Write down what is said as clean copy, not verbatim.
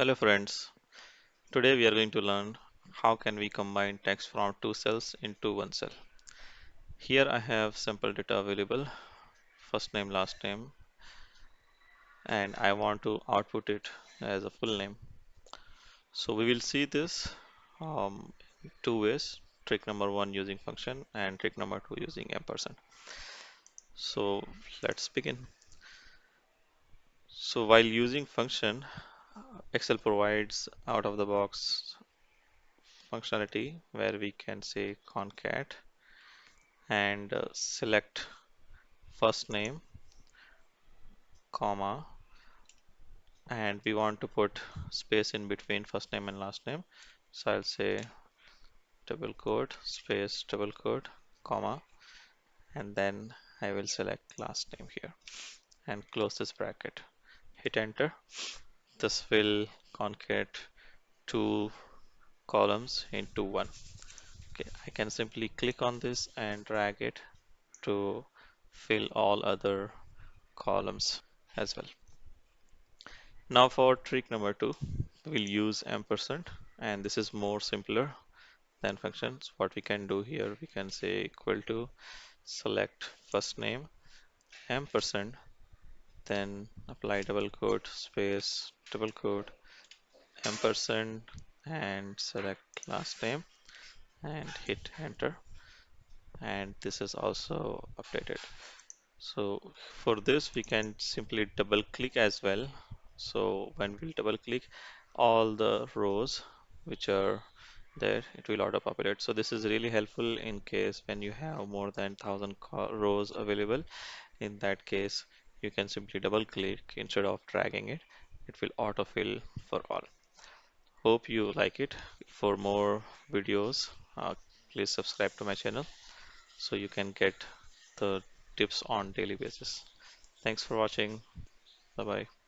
Hello friends. Today we are going to learn how can we combine text from two cells into one cell. Here I have simple data available, first name, last name, and I want to output it as a full name. So we will see this two ways. Trick number one using function and trick number two using ampersand. So let's begin. So while using function, Excel provides out of the box functionality where we can say concat and select first name, comma, and we want to put space in between first name and last name. So I'll say double quote, space, double quote, comma, and then I will select last name here and close this bracket. Hit enter. This will concat two columns into one. Okay, I can simply click on this and drag it to fill all other columns as well. Now for trick number two, we'll use ampersand, and this is more simpler than functions. What we can do here, we can say equal to select first name, ampersand, then apply double quote, space, double quote, ampersand, and select last name and hit enter. And this is also updated. So for this, we can simply double click as well. So when we'll double click, all the rows which are there, it will auto populate. So this is really helpful in case when you have more than 1000 rows available. In that case, you can simply double click instead of dragging it. It will autofill for all. Hope you like it. For more videos, please subscribe to my channel so you can get the tips on daily basis. Thanks for watching. Bye bye.